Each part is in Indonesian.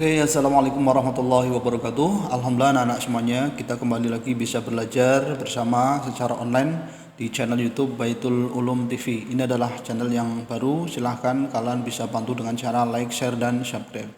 Oke, assalamualaikum warahmatullahi wabarakatuh. Alhamdulillah anak-anak semuanya, kita kembali lagi bisa belajar bersama secara online di channel YouTube Baitul Ulum TV. Ini adalah channel yang baru, silahkan kalian bisa bantu dengan cara like, share, dan subscribe.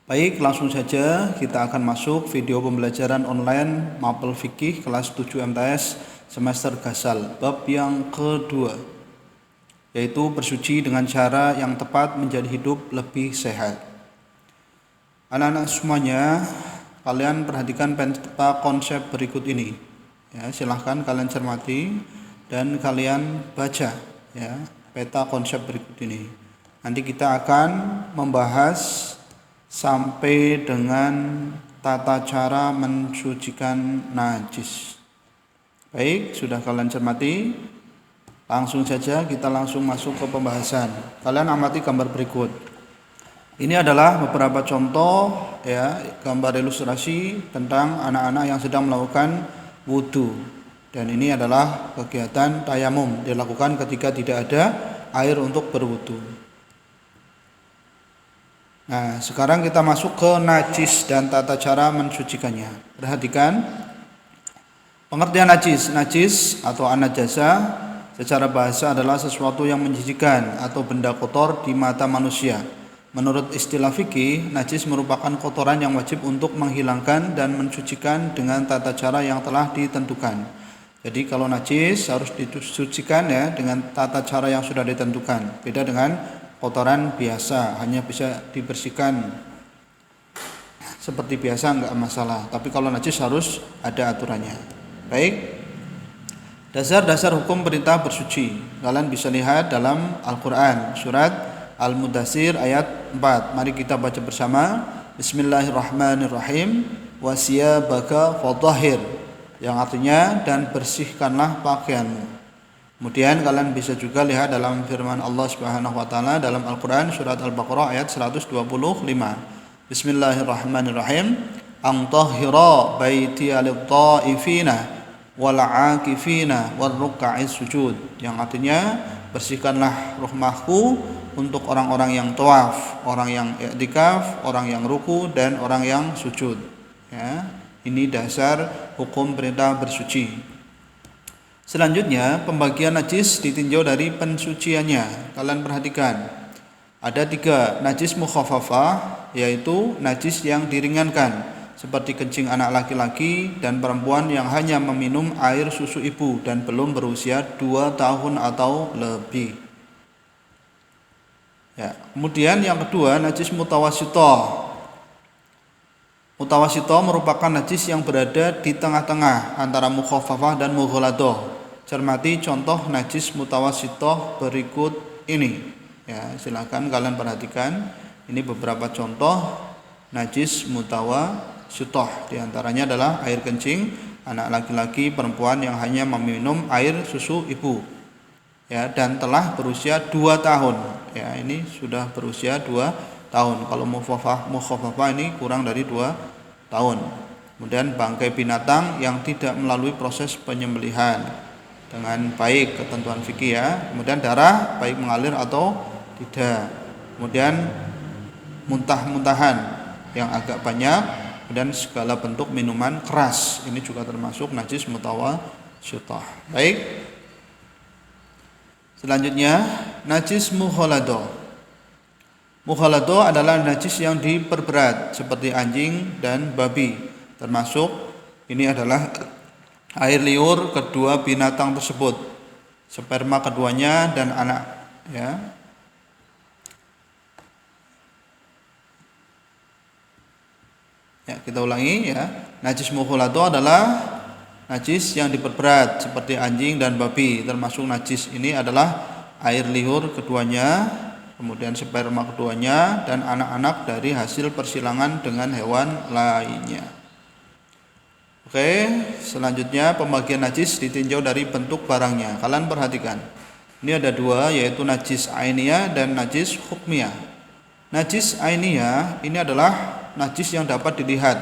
Baik, langsung saja kita akan masuk video pembelajaran online Mapel Fikih kelas 7 MTS semester Gasal, bab yang kedua, yaitu bersuci dengan cara yang tepat menjadi hidup lebih sehat. Anak-anak semuanya, kalian perhatikan peta konsep berikut ini. Ya, silahkan kalian cermati dan kalian baca ya peta konsep berikut ini. Nanti kita akan membahas sampai dengan tata cara mensucikan najis. Baik, sudah kalian cermati? Langsung saja kita langsung masuk ke pembahasan. Kalian amati gambar berikut. Ini adalah beberapa contoh ya, gambar ilustrasi tentang anak-anak yang sedang melakukan wudhu. Dan ini adalah kegiatan tayamum, dilakukan ketika tidak ada air untuk berwudhu. Nah, sekarang kita masuk ke najis dan tata cara mensucikannya. Perhatikan pengertian najis. Najis atau an-najasa secara bahasa adalah sesuatu yang menjijikan atau benda kotor di mata manusia. Menurut istilah fikih, najis merupakan kotoran yang wajib untuk menghilangkan dan mensucikan dengan tata cara yang telah ditentukan. Jadi kalau najis harus disucikan ya dengan tata cara yang sudah ditentukan. Beda dengan kotoran biasa, hanya bisa dibersihkan seperti biasa enggak masalah. Tapi kalau najis harus ada aturannya. Baik. Dasar-dasar hukum perintah bersuci. Kalian bisa lihat dalam Al-Qur'an surat Al-Mudaththir ayat 4. Mari kita baca bersama. Bismillahirrahmanirrahim. Wasiyabaka fadhahir, yang artinya dan bersihkanlah pakaianmu. Kemudian kalian bisa juga lihat dalam firman Allah Subhanahu wa taala dalam Al-Qur'an surat Al-Baqarah ayat 125. Bismillahirrahmanirrahim. Antahhira baiti lit-ta'ifina wal 'akifina war ruk'a'is sujud, yang artinya bersihkanlah rumahku untuk orang-orang yang tawaf, orang yang i'tikaf, orang yang ruku, dan orang yang sujud. Ya, ini dasar hukum perintah bersuci. Selanjutnya, pembagian najis ditinjau dari pensuciannya. Kalian perhatikan, ada 3 najis mukhaffafah, yaitu najis yang diringankan, seperti kencing anak laki-laki dan perempuan yang hanya meminum air susu ibu dan belum berusia 2 tahun atau lebih. Ya, kemudian yang kedua najis mutawassithah. Mutawassithah merupakan najis yang berada di tengah-tengah antara mukhaffafah dan mughalladah. Cermati contoh najis mutawassithah berikut ini. Ya, silakan kalian perhatikan. Ini beberapa contoh najis mutawassithah. Di antaranya adalah air kencing anak laki-laki, perempuan yang hanya meminum air susu ibu. Ya, dan telah berusia 2 tahun. Ya, ini sudah berusia 2 tahun. Kalau mukhaffafah ini kurang dari 2 tahun. Kemudian bangkai binatang yang tidak melalui proses penyembelihan dengan baik, ketentuan fikih ya. Kemudian darah baik mengalir atau tidak. Kemudian muntah-muntahan yang agak banyak, dan segala bentuk minuman keras. Ini juga termasuk najis mutawassithah. Baik. Selanjutnya, najis mughalladah. Mughalladah adalah najis yang diperberat seperti anjing dan babi. Termasuk ini adalah air liur kedua binatang tersebut, sperma keduanya dan anak ya. Ya, kita ulangi ya. Najis mughalladah adalah najis yang diperberat seperti anjing dan babi. Termasuk najis ini adalah air liur keduanya, kemudian sperma keduanya, dan anak-anak dari hasil persilangan dengan hewan lainnya. Oke, selanjutnya pembagian najis ditinjau dari bentuk barangnya. Kalian perhatikan. Ini ada 2, yaitu najis ainiyah dan najis hukmiyah. Najis ainiyah ini adalah najis yang dapat dilihat,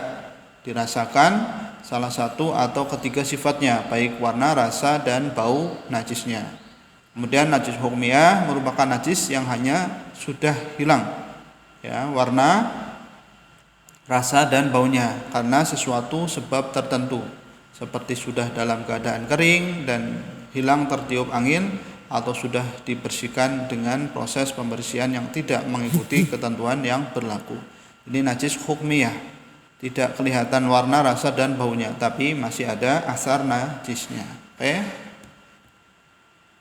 dirasakan salah satu atau ketiga sifatnya, baik warna, rasa, dan bau najisnya. Kemudian najis hukmiyah merupakan najis yang hanya sudah hilang ya warna, rasa dan baunya karena sesuatu sebab tertentu, seperti sudah dalam keadaan kering dan hilang tertiup angin, atau sudah dibersihkan dengan proses pembersihan yang tidak mengikuti ketentuan yang berlaku. Ini najis hukmiyah, tidak kelihatan warna, rasa dan baunya, tapi masih ada asar najisnya. Oke.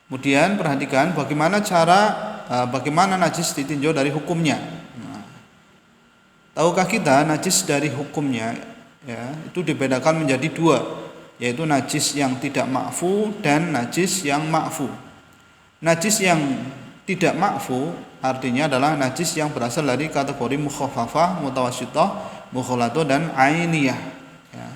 Kemudian perhatikan bagaimana najis ditinjau dari hukumnya. Tahukah kita najis dari hukumnya ya, itu dibedakan menjadi dua, yaitu najis yang tidak ma'fu dan najis yang ma'fu. Najis yang tidak ma'fu artinya adalah najis yang berasal dari kategori mukhaffafah, mutawassithah, mukhalatoh dan ainiyah ya,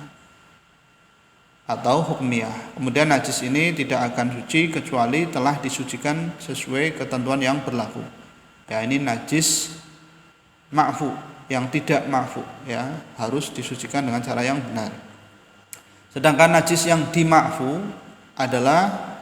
atau hukmiyah. Kemudian najis ini tidak akan suci kecuali telah disucikan sesuai ketentuan yang berlaku. Ya, ini najis ma'fu. Yang tidak ma'fu ya, harus disucikan dengan cara yang benar. Sedangkan najis yang dima'fu adalah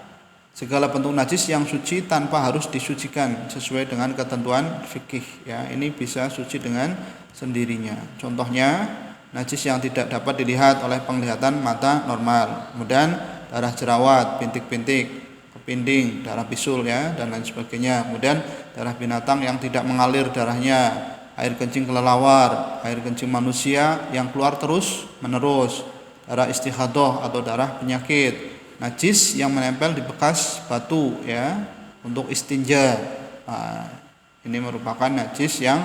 segala bentuk najis yang suci tanpa harus disucikan sesuai dengan ketentuan fikih ya. Ini bisa suci dengan sendirinya. Contohnya najis yang tidak dapat dilihat oleh penglihatan mata normal, kemudian darah jerawat, bintik-bintik, kepinding, darah bisul ya, dan lain sebagainya. Kemudian darah binatang yang tidak mengalir darahnya, air kencing kelelawar, air kencing manusia yang keluar terus menerus, darah istihadah atau darah penyakit, najis yang menempel di bekas batu ya untuk istinja. Nah, ini merupakan najis yang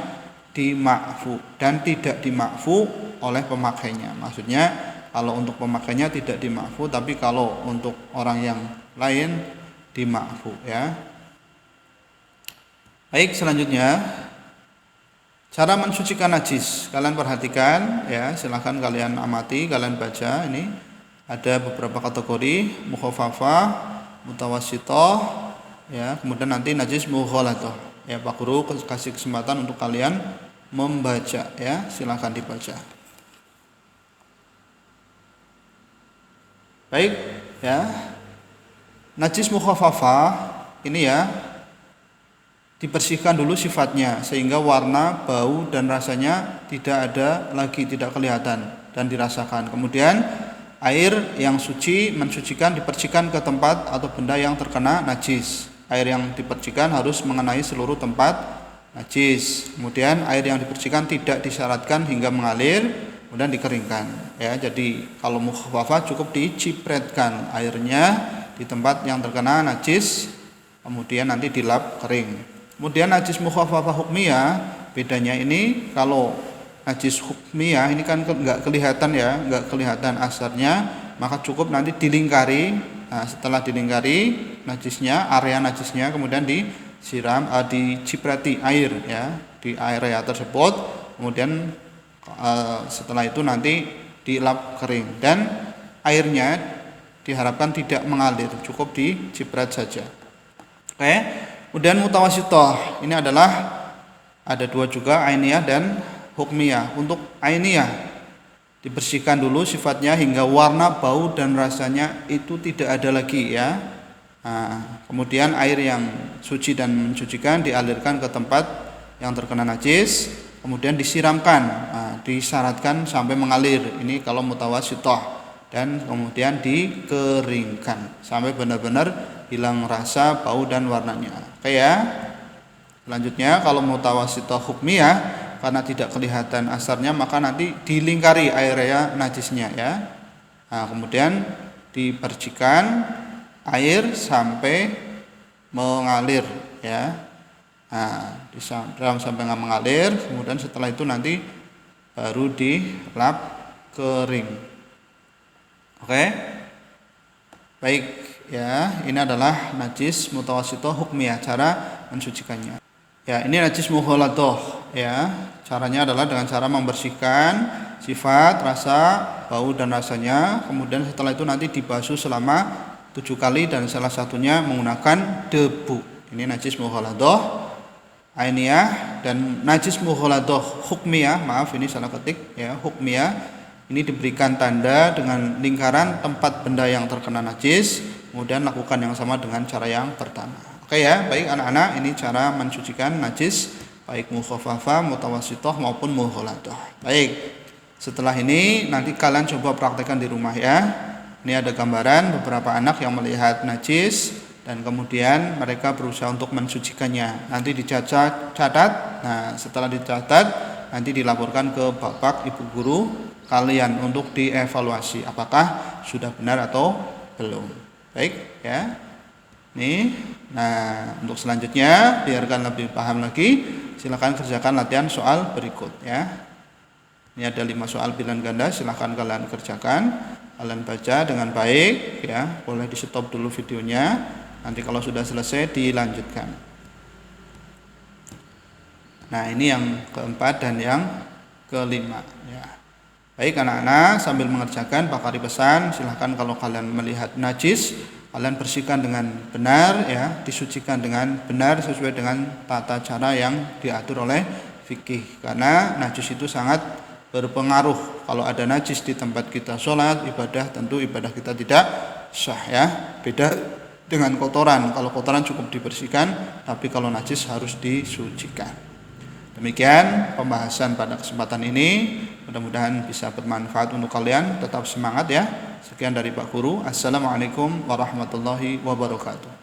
dima'fu dan tidak dima'fu oleh pemakainya. Maksudnya kalau untuk pemakainya tidak dima'fu, tapi kalau untuk orang yang lain dima'fu ya. Baik, selanjutnya cara mensucikan najis. Kalian perhatikan ya, silahkan kalian amati, kalian baca. Ini ada beberapa kategori: mukhaffafah, mutawassithah ya, kemudian nanti najis mughalladhah. Ya, Pak Guru kasih kesempatan untuk kalian membaca ya, silahkan dibaca. Baik ya. Najis mukhaffafah ini ya, dibersihkan dulu sifatnya sehingga warna, bau dan rasanya tidak ada lagi, tidak kelihatan dan dirasakan. Kemudian air yang suci mensucikan dipercikan ke tempat atau benda yang terkena najis. Air yang dipercikan harus mengenai seluruh tempat najis. Kemudian air yang dipercikan tidak disyaratkan hingga mengalir, kemudian dikeringkan ya. Jadi kalau mukhaffafah cukup dicipretkan airnya di tempat yang terkena najis, kemudian nanti dilap kering. Kemudian najis mukhaffafah hukmiyah, bedanya ini, kalau najis hukmiyah ini kan enggak kelihatan ya, enggak kelihatan asarnya, maka cukup nanti dilingkari. Nah, setelah dilingkari najisnya, area najisnya, kemudian disiram, diciprati air ya di area tersebut, kemudian setelah itu nanti dilap kering dan airnya diharapkan tidak mengalir, cukup diciprat saja. Oke. Kemudian mutawassithah ini adalah ada dua juga, ainiyah dan hukmiyah. Untuk ainiyah dibersihkan dulu sifatnya hingga warna, bau dan rasanya itu tidak ada lagi ya. Nah, kemudian air yang suci dan mensucikan dialirkan ke tempat yang terkena najis, kemudian disiramkan, disyaratkan sampai mengalir. Ini kalau mutawassithah, dan kemudian dikeringkan sampai benar-benar hilang rasa, bau dan warnanya. Oke ya. Selanjutnya kalau mutawassithah hukmiyah, karena tidak kelihatan asarnya, maka nanti dilingkari area najisnya ya. Nah, kemudian dipercikan air sampai mengalir ya. Nah, sampai mengalir, kemudian setelah itu nanti baru dilap kering. Oke. Baik ya, ini adalah najis mutawassithah hukmiyah, cara mensucikannya. Ya, ini najis mughalladhah ya. Caranya adalah dengan cara membersihkan sifat, rasa, bau dan rasanya. Kemudian setelah itu nanti dibasuh selama 7 kali dan salah satunya menggunakan debu. Ini najis mughalladhah ainiyah. Dan najis mughalladhah hukmiyah, maaf ini salah ketik ya, hukmiyah. Ini diberikan tanda dengan lingkaran tempat benda yang terkena najis. Kemudian lakukan yang sama dengan cara yang pertama. Oke ya, baik anak-anak, ini cara mensucikan najis baik mukhafafah, mutawassithah maupun mughalladah. Baik. Setelah ini nanti kalian coba praktekkan di rumah ya. Ini ada gambaran beberapa anak yang melihat najis dan kemudian mereka berusaha untuk mensucikannya. Nanti dicatat. Nah, setelah dicatat nanti dilaporkan ke bapak ibu guru kalian untuk dievaluasi apakah sudah benar atau belum. Baik ya. Nih. Nah, untuk selanjutnya biarkan lebih paham lagi, silakan kerjakan latihan soal berikut ya. Ini ada 5 soal pilihan ganda, silakan kalian kerjakan. Kalian baca dengan baik ya. Boleh di-stop dulu videonya. Nanti kalau sudah selesai dilanjutkan. Nah, ini yang keempat dan yang kelima ya. Baik anak-anak, sambil mengerjakan Pak Ari pesan, silahkan kalau kalian melihat najis, kalian bersihkan dengan benar ya, disucikan dengan benar sesuai dengan tata cara yang diatur oleh fikih. Karena najis itu sangat berpengaruh. Kalau ada najis di tempat kita sholat, ibadah, tentu ibadah kita tidak sah ya. Beda dengan kotoran. Kalau kotoran cukup dibersihkan, tapi kalau najis harus disucikan. Demikian pembahasan pada kesempatan ini. Mudah-mudahan bisa bermanfaat untuk kalian. Tetap semangat ya. Sekian dari Pak Guru. Assalamualaikum warahmatullahi wabarakatuh.